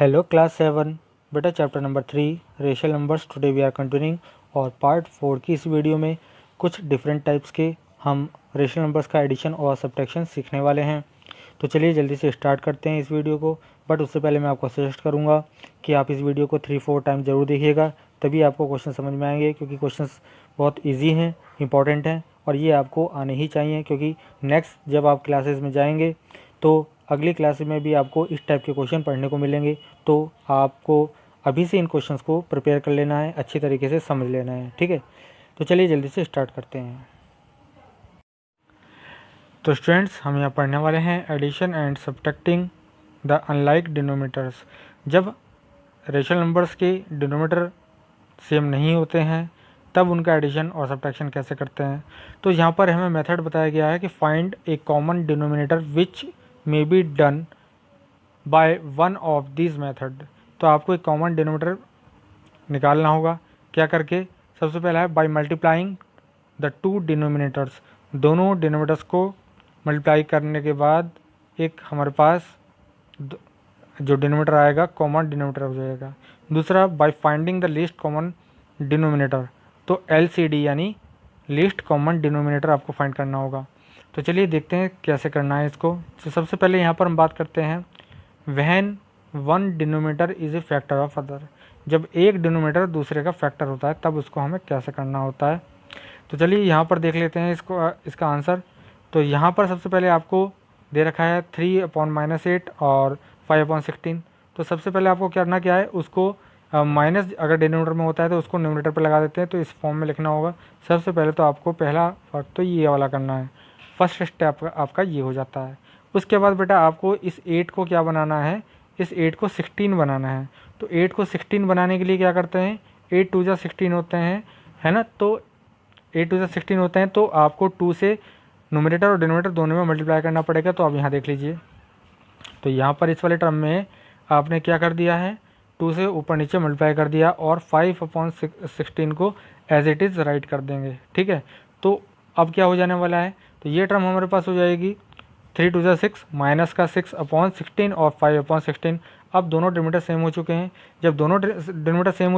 Hello class 7 बेटा chapter number 3 rational numbers. Today we are continuing our part 4 की इस video में कुछ डिफरेंट टाइप्स के हम रेशियल नंबर्स का एडिशन और सब्ट्रैक्शन सीखने वाले हैं। तो चलिए जल्दी से स्टार्ट करते हैं इस वीडियो को। बट उससे पहले मैं आपको सजेस्ट करूंगा कि आप इस वीडियो को 3-4 टाइम ज़रूर देखिएगा, तभी आपको क्वेश्चन समझ में आएंगे, क्योंकि क्वेश्चंस बहुत ईजी हैं, इंपॉर्टेंट हैं और ये आपको आने ही चाहिए, क्योंकि नेक्स्ट जब आप क्लासेस में जाएंगे तो अगली क्लास में भी आपको इस टाइप के क्वेश्चन पढ़ने को मिलेंगे। तो आपको अभी से इन क्वेश्चंस को प्रिपेयर कर लेना है, अच्छी तरीके से समझ लेना है, ठीक है। तो चलिए जल्दी से स्टार्ट करते हैं। तो स्टूडेंट्स, हम यहाँ पढ़ने वाले हैं addition and subtracting the unlike denominators. जब रेशनल नंबर्स के डिनोमिनेटर सेम नहीं होते हैं तब उनका एडिशन और सब्ट्रैक्शन कैसे करते हैं। तो यहाँ पर हमें मेथड बताया गया है कि find A common denominator which may be done by one of this method. तो आपको एक कॉमन डिनोमिनेटर निकालना होगा, क्या करके? सबसे पहला है by multiplying the two denominators. दोनों डिनोमिनेटर्स को मल्टीप्लाई करने के बाद एक हमारे पास जो डिनोमिनेटर आएगा कॉमन डिनोमिनेटर हो जाएगा। दूसरा by finding the least common denominator. तो LCD यानी लीस्ट कॉमन डिनोमिनेटर आपको फाइंड करना होगा। तो चलिए देखते हैं कैसे करना है इसको। तो सबसे पहले यहाँ पर हम बात करते हैं when one denominator is a factor of other. जब एक डिनोमिनेटर दूसरे का फैक्टर होता है तब उसको हमें कैसे करना होता है। तो चलिए यहाँ पर देख लेते हैं इसका आंसर। तो यहाँ पर सबसे पहले आपको दे रखा है 3/-8 और 5/16। तो सबसे पहले आपको करना क्या है, उसको माइनस अगर डिनोमिनेटर में होता है तो उसको न्यूमरेटर पर लगा देते हैं। तो इस फॉर्म में लिखना होगा। सबसे पहले तो आपको पहला फर्क तो ये वाला करना है, फर्स्ट स्टेप आपका ये हो जाता है। उसके बाद बेटा आपको इस 8 को क्या बनाना है, इस 8 को 16 बनाना है। तो 8 को 16 बनाने के लिए क्या करते हैं, 8 2 जा 16 होते हैं, है ना। तो 8 2 जा 16 होते हैं, तो आपको 2 से न्यूमरेटर और डिनोमिनेटर दोनों में मल्टीप्लाई करना पड़ेगा। तो आप यहाँ देख लीजिए, तो यहाँ पर इस वाले टर्म में आपने क्या कर दिया है, 2 से ऊपर नीचे मल्टीप्लाई कर दिया और 5/16 को एज इट इज़ राइट कर देंगे, ठीक है। तो अब क्या हो जाने वाला है, तो ये टर्म हमारे पास हो जाएगी 3 2 जा 6 माइनस का 6/16 और 5/16। अब दोनों डिनोमिनेटर सेम हो चुके हैं। जब दोनों डिनोमिनेटर सेम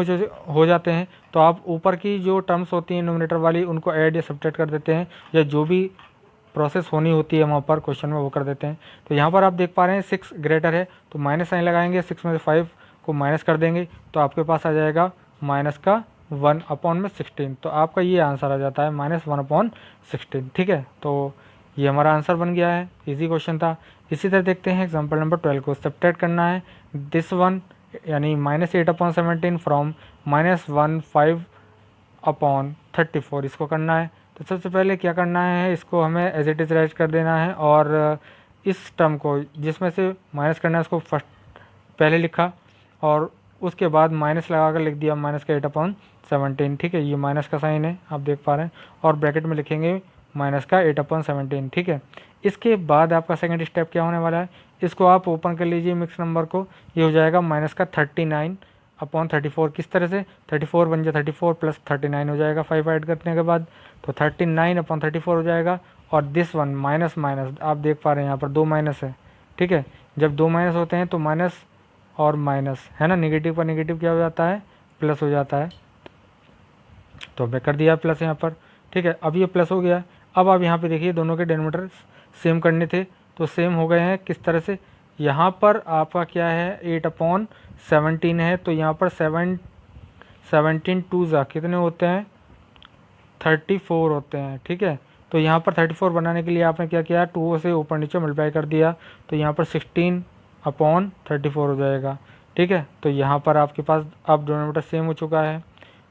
हो जाते हैं तो आप ऊपर की जो टर्म्स होती हैं न्यूमरेटर वाली उनको ऐड या सब्ट्रैक्ट कर देते हैं, या जो भी प्रोसेस होनी होती है वहाँ पर क्वेश्चन में वो कर देते हैं। तो यहाँ पर आप देख पा रहे हैं 6 ग्रेटर है तो माइनस साइन लगाएंगे, 6 में से 5 को माइनस कर देंगे तो आपके पास आ जाएगा माइनस का 1/16। तो आपका ये आंसर आ जाता है -1/16, ठीक है। तो ये हमारा आंसर बन गया है, इजी क्वेश्चन था। इसी तरह देखते हैं एग्जांपल नंबर 12 को। सब्ट्रैक्ट करना है दिस वन यानी -8/17 फ्रॉम -1/5/34, इसको करना है। तो सबसे पहले क्या करना है, इसको हमें एज इट इज़ राइट कर देना है और इस टर्म को जिसमें से माइनस करना है उसको फर्स्ट पहले लिखा और उसके बाद माइनस लगा कर लिख दिया -8/17, ठीक है। ये माइनस का साइन है आप देख पा रहे हैं, और ब्रैकेट में लिखेंगे -8/17, ठीक है। इसके बाद आपका सेकंड स्टेप क्या होने वाला है, इसको आप ओपन कर लीजिए मिक्स नंबर को, ये हो जाएगा -39/34। किस तरह से, 34 बन जाए 34 प्लस 39 हो जाएगा 5 ऐड करने के बाद, तो 39/34 हो जाएगा। और दिस वन माइनस माइनस आप देख पा रहे हैं यहाँ पर 2 माइनस है, ठीक है। जब 2 माइनस होते हैं तो माइनस और माइनस, है ना, निगेटिव पर निगेटिव क्या हो जाता है, प्लस हो जाता है। तो हमने कर दिया प्लस यहाँ पर, ठीक है। अब ये प्लस हो गया। अब आप यहाँ पे देखिए दोनों के डिनोमिनेटर सेम करने थे तो सेम हो गए हैं। किस तरह से, यहाँ पर आपका क्या है 8/17 है, तो यहाँ पर 17 2 जा कितने होते हैं, 34 होते हैं, ठीक है। तो यहाँ पर 34 बनाने के लिए आपने क्या किया, 2 से ऊपर नीचे मल्टीप्लाई कर दिया, तो यहाँ पर 16/34 हो जाएगा, ठीक है। तो यहाँ पर आपके पास अब डिनोमिनेटर सेम हो चुका है।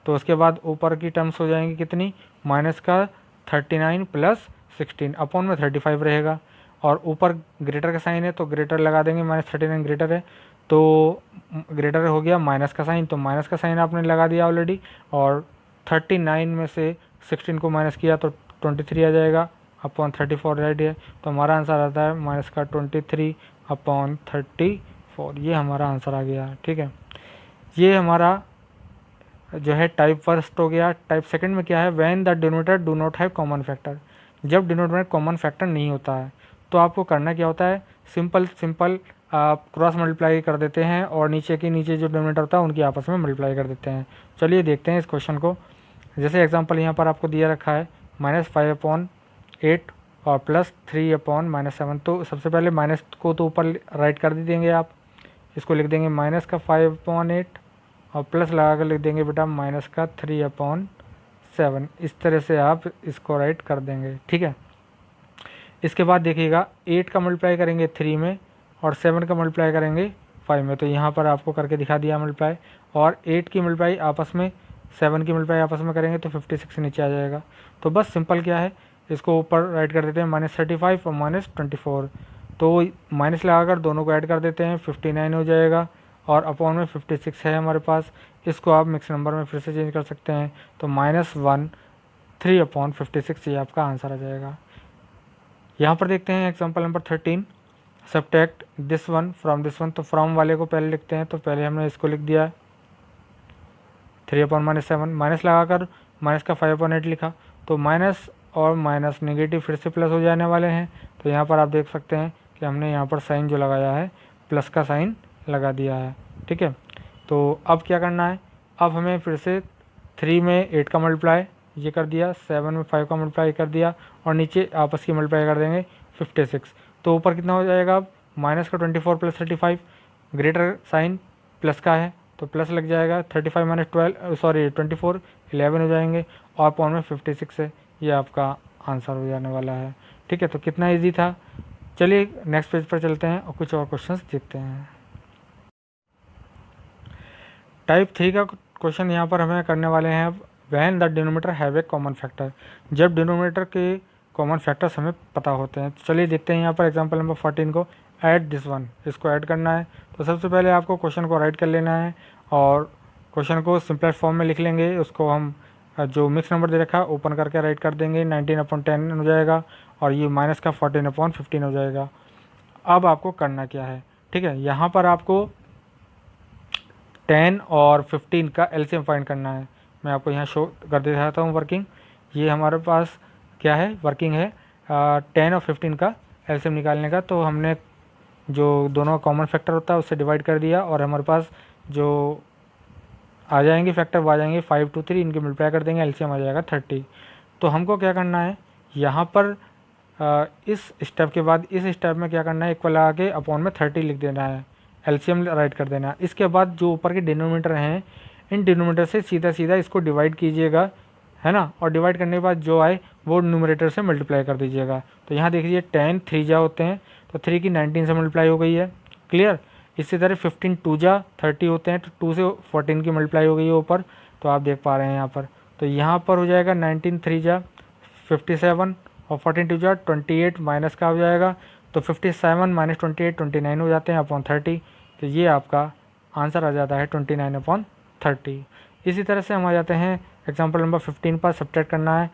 तो उसके बाद ऊपर की टर्म्स हो जाएंगी कितनी, माइनस का 39 प्लस 16 अपॉन में 35 रहेगा, और ऊपर ग्रेटर का साइन है तो ग्रेटर लगा देंगे, -39 ग्रेटर है तो ग्रेटर हो गया माइनस का साइन, तो माइनस का साइन आपने लगा दिया ऑलरेडी, और 39 में से 16 को माइनस किया तो 23 आ जाएगा अपॉन 34 राइट है। तो हमारा आंसर आता है -23/34, ये हमारा आंसर आ गया, ठीक है। ये हमारा जो है टाइप फर्स्ट हो गया। टाइप सेकंड में क्या है, when the denominator do not have common factor. जब डिनोमिनेटर में कॉमन फैक्टर नहीं होता है तो आपको करना क्या होता है, सिंपल आप क्रॉस मल्टीप्लाई कर देते हैं और नीचे जो डिनोमिनेटर होता है उनकी आपस में मल्टीप्लाई कर देते हैं। चलिए देखते हैं इस क्वेश्चन को। जैसे एग्जांपल यहाँ पर आपको दिया रखा है -5/8 और +3/-7। तो सबसे पहले माइनस को तो ऊपर राइट कर देंगे आप, इसको लिख देंगे -5/8 और प्लस लगा कर लिख देंगे बेटा -3/7। इस तरह से आप इसको राइट कर देंगे, ठीक है। इसके बाद देखिएगा 8 का मल्टीप्लाई करेंगे 3 में और 7 का मल्टीप्लाई करेंगे 5 में। तो यहाँ पर आपको करके दिखा दिया मल्टीप्लाई, और 8 की मल्टीप्लाई आपस में 7 की मल्टीप्लाई आपस में करेंगे तो 56 नीचे आ जाएगा। तो बस सिंपल क्या है, इसको ऊपर राइट कर देते हैं -35 और -24। तो माइनस लगाकर दोनों को ऐड कर देते हैं, 59 हो जाएगा और अपॉन में 56 है हमारे पास। इसको आप मिक्स नंबर में फिर से चेंज कर सकते हैं, तो -1 3/56 ये आपका आंसर आ जाएगा। यहाँ पर देखते हैं example number 13, subtract this one from this one. तो फ्रॉम वाले को पहले लिखते हैं, तो पहले हमने इसको लिख दिया 3/-7, माइनस लगाकर माइनस का 5/8 लिखा। तो माइनस और माइनस नेगेटिव फिर से प्लस हो जाने वाले हैं। तो यहाँ पर आप देख सकते हैं कि हमने यहाँ पर साइन जो लगाया है प्लस का साइन लगा दिया है, ठीक है। तो अब क्या करना है, अब हमें फिर से 3 में 8 का मल्टीप्लाई ये कर दिया, 7 में 5 का मल्टीप्लाई कर दिया और नीचे आपस की मल्टीप्लाई कर देंगे 56। तो ऊपर कितना हो जाएगा, अब माइनस का 24 + 35, ग्रेटर साइन प्लस का है तो प्लस लग जाएगा, 35 - 24 11 हो जाएंगे और अपॉन में 56 है, ये आपका आंसर हो जाने वाला है, ठीक है। तो कितना इजी था। चलिए नेक्स्ट पेज पर चलते हैं और कुछ और क्वेश्चंस देखते हैं। टाइप 3 का क्वेश्चन यहाँ पर हमें करने वाले हैं। When the denominator have a common factor, जब डिनोमिनेटर के कॉमन फैक्टर्स हमें पता होते हैं। तो चलिए देखते हैं यहाँ पर एग्जांपल नंबर 14 को, ऐड दिस वन, इसको ऐड करना है। तो सबसे पहले आपको क्वेश्चन को राइट कर लेना है और क्वेश्चन को सिंपलेस्ट फॉर्म में लिख लेंगे। उसको हम जो मिक्स नंबर दे रखा है ओपन करके राइट कर देंगे, 19/10 हो जाएगा और ये माइनस का 14/15 हो जाएगा। अब आपको करना क्या है, ठीक है, यहाँ पर आपको 10 और 15 का एलसीएम फाइंड करना है। मैं आपको यहाँ शो कर दिखाता हूँ वर्किंग। ये हमारे पास क्या है, वर्किंग है 10 और 15 का एलसीएम निकालने का। तो हमने जो दोनों कॉमन फैक्टर होता है उससे डिवाइड कर दिया और हमारे पास जो आ जाएंगे फैक्टर वो आ जाएंगे 5, 2, 3, इनके मल्टीप्लाई कर देंगे, एलसीएम आ जाएगा 30। तो हमको क्या करना है, यहाँ पर इस स्टेप के बाद इस स्टेप में क्या करना है, इक्वल लगा के अपॉन में 30 लिख देना है, एलसीएम राइट कर देना। इसके बाद जो ऊपर के डिनोमिनेटर हैं इन डिनोमिनेटर से सीधा सीधा इसको डिवाइड कीजिएगा, है ना, और डिवाइड करने के बाद जो आए वो न्यूमरेटर से मल्टीप्लाई कर दीजिएगा। तो यहाँ देखिए 10 3 जा होते हैं तो 3 की 19 से मल्टीप्लाई हो गई है, क्लियर। इसी तरह 15 2 जा 30 होते हैं तो 2 से 14 की मल्टीप्लाई हो गई है ऊपर, तो आप देख पा रहे हैं यहाँ पर। तो यहाँ पर हो जाएगा 19 3 जा 57 और 14 2 जा 28 माइनस का हो जाएगा, तो 57 - 28 29 हो जाते हैं अपॉन 30। तो ये आपका आंसर आ जाता है 29/30। इसी तरह से हम आ जाते हैं एग्जाम्पल नंबर 15 पर। सब्ट्रैक्ट करना है,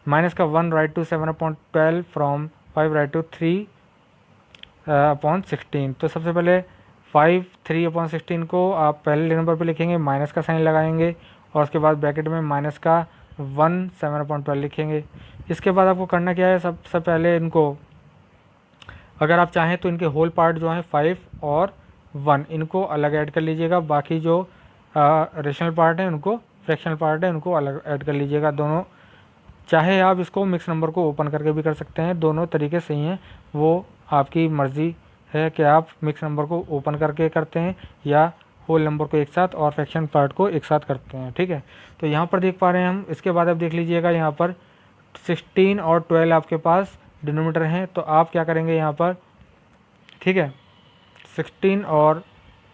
माइनस का 1 right to 7/12 from 5 right to 3/16। तो सबसे पहले 5 3/16 को आप पहले नंबर पर लिखेंगे, माइनस का साइन लगाएंगे और उसके बाद ब्रैकेट में माइनस का 1 7/12 लिखेंगे। इसके बाद आपको करना क्या है, सबसे पहले इनको अगर आप चाहें तो इनके होल पार्ट जो हैं 5 और 1 इनको अलग ऐड कर लीजिएगा, बाकी जो रेशनल पार्ट है उनको, फ्रैक्शनल पार्ट है उनको अलग ऐड कर लीजिएगा दोनों। चाहे आप इसको मिक्स नंबर को ओपन करके भी कर सकते हैं, दोनों तरीके सही हैं, वो आपकी मर्ज़ी है कि आप मिक्स नंबर को ओपन करके करते हैं या होल नंबर को एक साथ और फ्रैक्शन पार्ट को एक साथ करते हैं, ठीक है। तो यहाँ पर देख पा रहे हैं हम। इसके बाद आप देख लीजिएगा यहाँ पर 16 और 12 आपके पास डिनोमिनेटर हैं, तो आप क्या करेंगे यहाँ पर, ठीक है, 16 और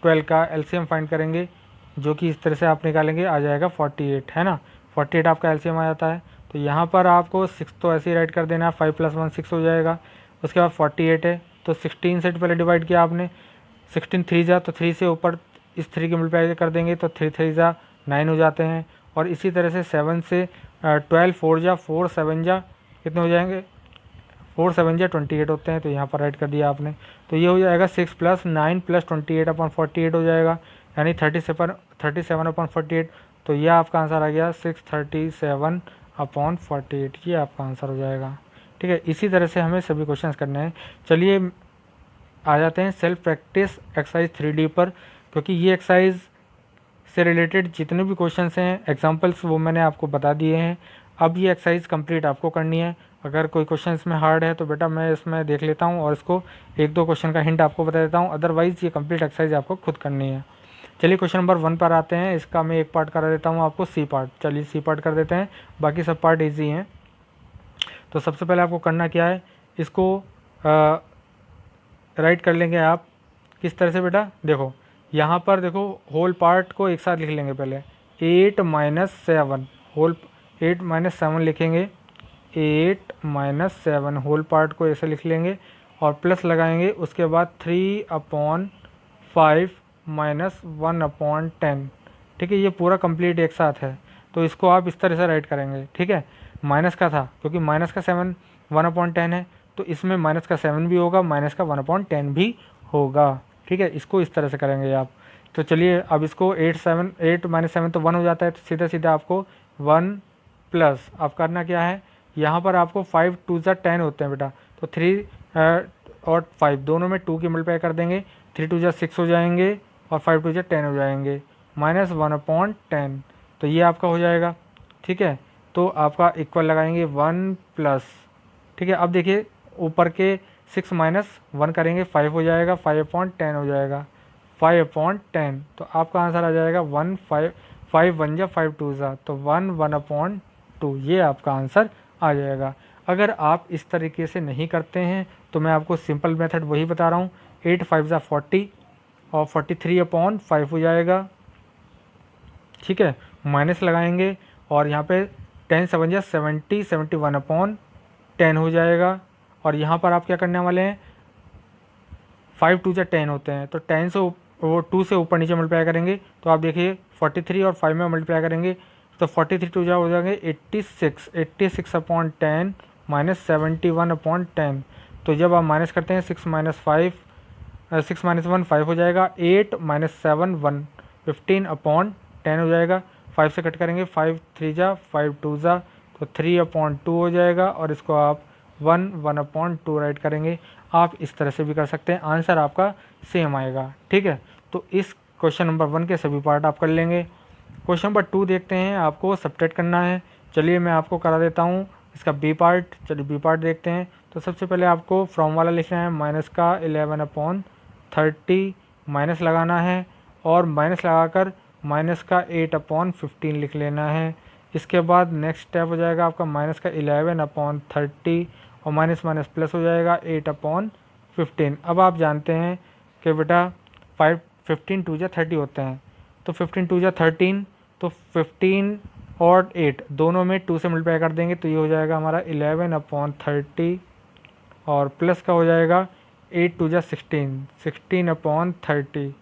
12 का एलसीएम फाइंड करेंगे, जो कि इस तरह से आप निकालेंगे, आ जाएगा 48, है ना, 48 आपका एलसीएम आ जाता है। तो यहाँ पर आपको 6 तो ऐसे ही राइट कर देना है, 5 + 1 6 हो जाएगा। उसके बाद 48 है तो 16 से पहले डिवाइड किया आपने, 16 3 जा तो 3 से ऊपर इस 3 की मल्टीप्लाई कर देंगे तो 3 3 जा 9 हो जाते हैं। और इसी तरह से 7 से 12 4 जा 4 7 जा कितने हो जाएंगे, 4 7 जा 28 होते हैं, तो यहाँ पर राइट कर दिया आपने। तो ये हो जाएगा 6 + 9 + 28/48 हो जाएगा, यानी 37/48। तो यह आपका आंसर आ गया 637/48, ये आपका आंसर हो जाएगा, ठीक है। इसी तरह से हमें सभी क्वेश्चंस करने हैं। चलिए आ जाते हैं सेल्फ प्रैक्टिस एक्सरसाइज 3D पर, क्योंकि ये एक्सरसाइज से रिलेटेड जितने भी क्वेश्चंस हैं एग्जांपल्स वो मैंने आपको बता दिए हैं। अब ये एक्सरसाइज कंप्लीट आपको करनी है। अगर कोई क्वेश्चन इसमें हार्ड है तो बेटा मैं इसमें देख लेता हूँ और इसको एक दो क्वेश्चन का हिंट आपको बता देता हूँ, अदरवाइज़ ये कंप्लीट एक्सरसाइज आपको खुद करनी है। चलिए क्वेश्चन नंबर 1 पर आते हैं। इसका मैं एक पार्ट करा देता हूँ आपको, सी पार्ट। चलिए सी पार्ट कर देते हैं, बाकी सब पार्ट ईजी हैं। तो सबसे पहले आपको करना क्या है, इसको राइट कर लेंगे आप। किस तरह से बेटा, देखो यहाँ पर देखो होल पार्ट को एक साथ लिख लेंगे पहले। 8 - 7 होल, 8 - 7 लिखेंगे। 8 - 7 होल पार्ट को ऐसे लिख लेंगे और प्लस लगाएंगे। उसके बाद 3/5 - 1/10। ठीक है, ये पूरा कंप्लीट एक साथ है, तो इसको आप इस तरह से राइट करेंगे। ठीक है, माइनस का था क्योंकि माइनस का 7 1/10 है, तो इसमें माइनस का 7 भी होगा, माइनस का 1/10 भी होगा। ठीक है, इसको इस तरह से करेंगे आप। तो चलिए अब इसको 8 - 7 तो 1 हो जाता है, तो सीधा सीधा आपको 1 प्लस आप करना क्या है, यहाँ पर आपको 5 2 10 होते हैं बेटा, तो 3 और 5 दोनों में 2 की मल्टीप्लाई कर देंगे। 3 2 6 हो जाएंगे और 5 2 10 हो जाएंगे, -1/10। तो ये आपका हो जाएगा। ठीक है, तो आपका इक्वल लगाएंगे 1 प्लस। ठीक है, अब देखिए ऊपर के 6 - 1 करेंगे, 5 हो जाएगा, 5/10 हो जाएगा, 5/10। तो आपका आंसर आ जाएगा 1 5 5 1 जा 5 2 जा, तो 1 1/2। ये आपका आंसर आ जाएगा। अगर आप इस तरीके से नहीं करते हैं तो मैं आपको सिंपल मेथड वही बता रहा हूँ। 8 5 जा 40 और 43/5 हो जाएगा। ठीक है, माइनस लगाएंगे और यहाँ पे 10 7 जा 70, 71/10 हो जाएगा। और यहाँ पर आप क्या करने वाले हैं, 5 2 जा 10 होते हैं, तो 10 से वो 2 से ऊपर नीचे मल्टीप्लाई करेंगे, तो आप देखिए 43 और 5 में मल्टीप्लाई करेंगे तो 43 2 जा हो जाएंगे 86, 86/10 -71/10। तो जब आप माइनस करते हैं 6 - 1 5 हो जाएगा, 8 - 7 1 15/10 हो जाएगा। 5 से कट करेंगे, 5 3 जा 5 2 जा, तो 3/2 हो जाएगा और इसको आप 1 1/2 राइट करेंगे। आप इस तरह से भी कर सकते हैं, आंसर आपका सेम आएगा। ठीक है, तो इस क्वेश्चन नंबर 1 के सभी पार्ट आप कर लेंगे। क्वेश्चन नंबर 2 देखते हैं, आपको सब्ट्रैक्ट करना है। चलिए मैं आपको करा देता हूँ इसका बी पार्ट। चलिए बी पार्ट देखते हैं। तो सबसे पहले आपको फ्रॉम वाला लिखना है, माइनस का 11/30 माइनस लगाना है और माइनस लगाकर माइनस का 8/15 लिख लेना है। इसके बाद नेक्स्ट स्टेप हो जाएगा आपका माइनस का 11/30 और माइनस माइनस प्लस हो जाएगा 8/15। अब आप जानते हैं कि बेटा 15 2 जा 30 होते हैं, तो 15 2 जा 13, तो 15 और 8 दोनों में 2 से मल्टीप्लाई कर देंगे, तो ये हो जाएगा हमारा 11/30 और प्लस का हो जाएगा 8 2 जा 16, 16/30।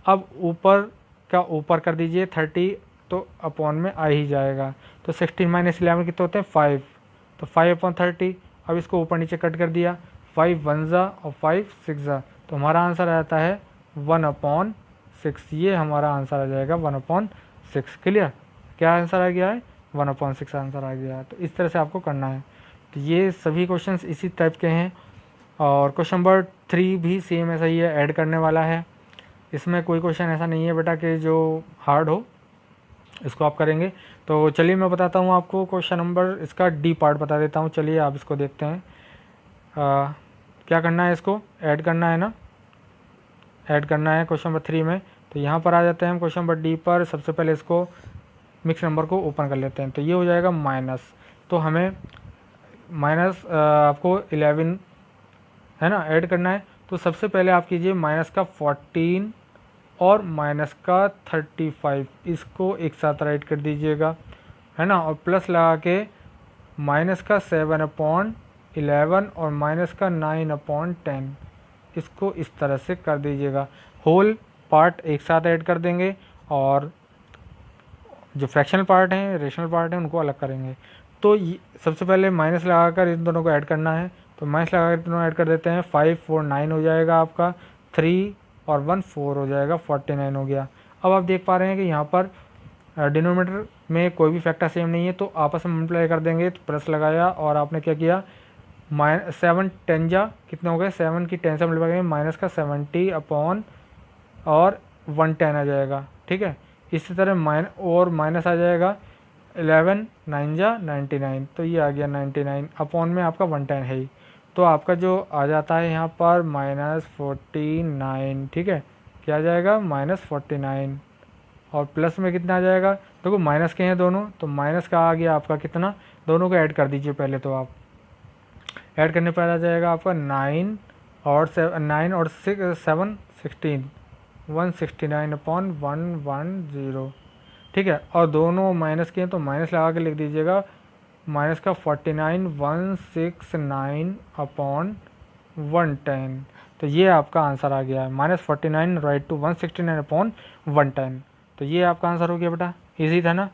अब ऊपर का ऊपर कर दीजिए 30, तो अपॉन में आ ही जाएगा, तो 16 - 11 कितने होते हैं 5, तो 5/30। अब इसको ऊपर नीचे कट कर दिया, 5 1 जा और 5 6 जा, तो हमारा आंसर आ जाता है 1/6। ये हमारा आंसर आ जाएगा 1/6। क्लियर, क्या आंसर आ गया है, 1/6 आंसर आ गया है। तो इस तरह से आपको करना है। तो ये सभी क्वेश्चंस इसी टाइप के हैं। और क्वेश्चन नंबर 3 भी सेम ऐसा ही है, ऐड करने वाला है। इसमें कोई क्वेश्चन ऐसा नहीं है बेटा कि जो हार्ड हो, इसको आप करेंगे। तो चलिए मैं बताता हूँ आपको क्वेश्चन नंबर, इसका डी पार्ट बता देता हूँ। चलिए आप इसको देखते हैं। क्या करना है, इसको ऐड करना है ना, ऐड करना है क्वेश्चन नंबर 3 में। तो यहाँ पर आ जाते हैं हम क्वेश्चन नंबर डी पर। सबसे पहले इसको मिक्स नंबर को ओपन कर लेते हैं, तो ये हो जाएगा माइनस। तो हमें माइनस आपको 11 है ना ऐड करना है। तो सबसे पहले आप कीजिए माइनस का 14 और माइनस का 35, इसको एक साथ राइट कर दीजिएगा, है ना। और प्लस लगा के माइनस का 7/11 और माइनस का 9/10, इसको इस तरह से कर दीजिएगा। होल पार्ट एक साथ ऐड कर देंगे और जो फ्रैक्शनल पार्ट हैं, रेशनल पार्ट हैं, उनको अलग करेंगे। तो सबसे पहले माइनस लगाकर इन दोनों को ऐड करना है। तो माइनस लगाकर दोनों ऐड कर देते हैं, 5 4 9 हो जाएगा आपका, 3 और 1 4 हो जाएगा, 49 हो गया। अब आप देख पा रहे हैं कि यहाँ पर डिनोमिनेटर में कोई भी फैक्टर सेम नहीं है, तो आपस में मल्टीप्लाई कर देंगे। तो प्लस लगाया और आपने क्या किया, 7 10 जा कितने हो गए, 7 की 10 से मल्टीप्लाई करेंगे माइनस का 70 अपॉन और 110 आ जाएगा। ठीक है, इसी तरह माइनस आ जाएगा 11 9 जा 99, तो ये आ गया 99 अपॉन में आपका 110 है ही, तो आपका जो आ जाता है यहाँ पर -49। ठीक है, क्या आ जाएगा -49 और प्लस में कितना आ जाएगा, देखो माइनस के हैं दोनों, तो माइनस का आ गया आपका कितना, दोनों को ऐड कर दीजिए पहले, तो आप ऐड करने पर आ जाएगा आपका 9 और 7 16 169 अपॉन 110। ठीक है, और दोनों माइनस के हैं तो माइनस लगा के लिख दीजिएगा, माइनस का 49 169 अपॉन 110, तो ये आपका आंसर आ गया है -49 राइट टू 169 अपॉन 110। तो ये आपका आंसर हो गया बेटा, इजी था ना।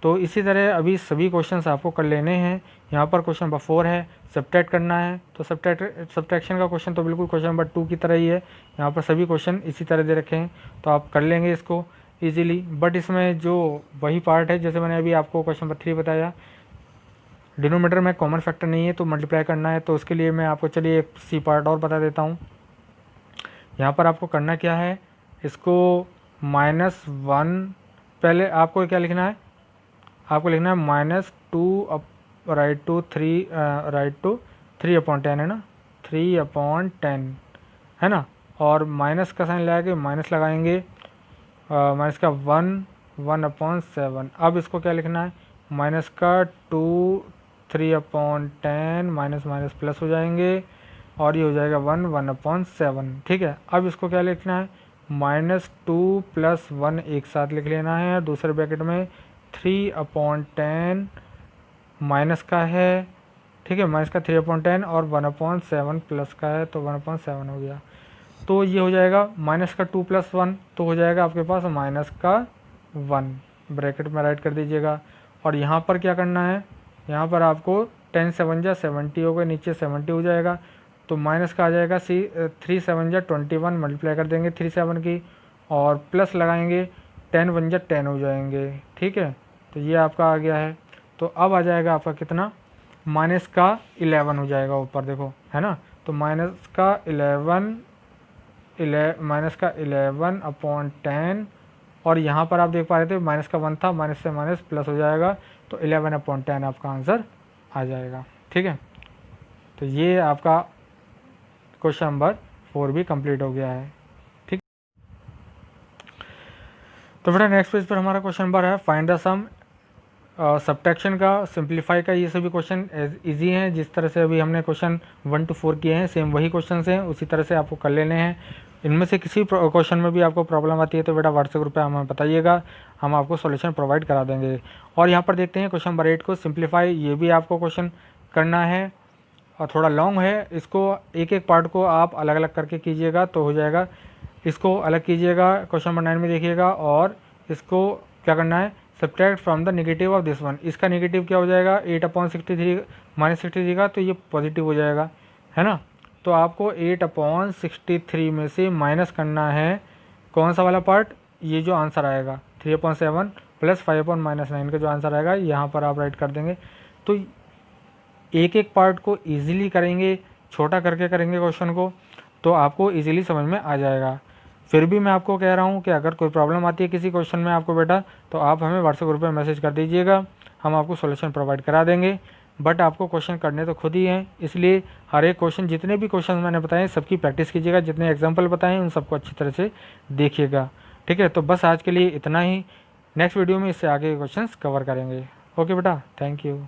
तो इसी तरह अभी सभी क्वेश्चंस आपको कर लेने हैं। यहाँ पर क्वेश्चन नंबर 4 है, सब्ट्रैक्ट करना है, तो सब्ट्रैक्शन का क्वेश्चन तो बिल्कुल क्वेश्चन नंबर 2 की तरह ही है। यहाँ पर सभी क्वेश्चन इसी तरह दे रखे हैं, तो आप कर लेंगे इसको ईजिली। बट इसमें जो वही पार्ट है, जैसे मैंने अभी आपको क्वेश्चन नंबर 3 बताया, डिनोमीटर में कॉमन फैक्टर नहीं है तो मल्टीप्लाई करना है, तो उसके लिए मैं आपको चलिए एक सी पार्ट और बता देता हूँ। यहाँ पर आपको करना क्या है, इसको -1, पहले आपको क्या लिखना है, आपको लिखना है -2 राइट टू 3/10 है ना, 3/10 है ना, और माइनस का साइन लगा के माइनस लगाएंगे, माइनस का 1/7। अब इसको क्या लिखना है, माइनस का 2 3/10 माइनस माइनस प्लस हो जाएंगे और ये हो जाएगा 1/7। ठीक है, अब इसको क्या लिखना है, -2 + 1 एक साथ लिख लेना है, दूसरे ब्रैकेट में 3/10 माइनस का है। ठीक है, माइनस का 3/10 और 1/7 प्लस का है, तो 1/7 हो गया। तो ये हो जाएगा माइनस का 2 + 1, तो हो जाएगा आपके पास माइनस का 1, ब्रैकेट में राइट कर दीजिएगा। और यहाँ पर क्या करना है, यहाँ पर आपको 10 7 जा 70 हो गए, नीचे 70 हो जाएगा, तो माइनस का आ जाएगा 3 7 जा 21, मल्टीप्लाई कर देंगे 3 7 की, और प्लस लगाएंगे 10 1 जा 10 हो जाएंगे। ठीक है, तो ये आपका आ गया है। तो अब आ जाएगा आपका कितना, माइनस का 11 हो जाएगा ऊपर देखो, है ना, तो माइनस का 11/10, और यहाँ पर आप देख पा रहे थे माइनस का 1 था, माइनस से माइनस प्लस हो जाएगा, तो 11/10 आपका आंसर आ जाएगा। ठीक है, तो ये आपका क्वेश्चन नंबर 4 भी कंप्लीट हो गया है। ठीक, तो बेटा नेक्स्ट पेज पर हमारा क्वेश्चन नंबर है फाइंड द सम। सब्ट्रैक्शन का, सिंप्लीफाई का, ये सभी क्वेश्चन इजी हैं। जिस तरह से अभी हमने क्वेश्चन 1 to 4 किए हैं, सेम वही क्वेश्चन हैं, उसी तरह से आपको कर लेने हैं। इनमें से किसी क्वेश्चन में भी आपको प्रॉब्लम आती है तो बेटा व्हाट्सएप ग्रुप पे हमें बताइएगा, हम आपको सॉल्यूशन प्रोवाइड करा देंगे। और यहाँ पर देखते हैं क्वेश्चन नंबर 8 को, सिंप्लीफाई। ये भी आपको क्वेश्चन करना है और थोड़ा लॉन्ग है, इसको एक एक पार्ट को आप अलग अलग करके कीजिएगा तो हो जाएगा। इसको अलग कीजिएगा, क्वेश्चन नंबर 9 में देखिएगा, और इसको क्या करना है, subtract from the negative of this one. इसका नेगेटिव क्या हो जाएगा, 8/63 -63 का, तो ये पॉजिटिव हो जाएगा, है ना। तो आपको 8/63 में से माइनस करना है कौन सा वाला पार्ट, ये जो आंसर आएगा 3/7 + 5/-9 का जो आंसर आएगा, यहाँ पर आप राइट कर देंगे। तो एक एक पार्ट को ईजिली करेंगे, छोटा करके करेंगे क्वेश्चन को, तो आपको ईजिली समझ में आ जाएगा। फिर भी मैं आपको कह रहा हूँ कि अगर कोई प्रॉब्लम आती है किसी क्वेश्चन में आपको बेटा, तो आप हमें व्हाट्सएप ग्रुप पे मैसेज कर दीजिएगा, हम आपको सॉल्यूशन प्रोवाइड करा देंगे। बट आपको क्वेश्चन करने तो खुद ही हैं, इसलिए हर एक क्वेश्चन, जितने भी क्वेश्चन मैंने बताए सबकी प्रैक्टिस कीजिएगा, जितने एग्जाम्पल बताएं उन सबको अच्छी तरह से देखिएगा। ठीक है, तो बस आज के लिए इतना ही, नेक्स्ट वीडियो में इससे आगे के क्वेश्चन कवर करेंगे। ओके बेटा, थैंक यू।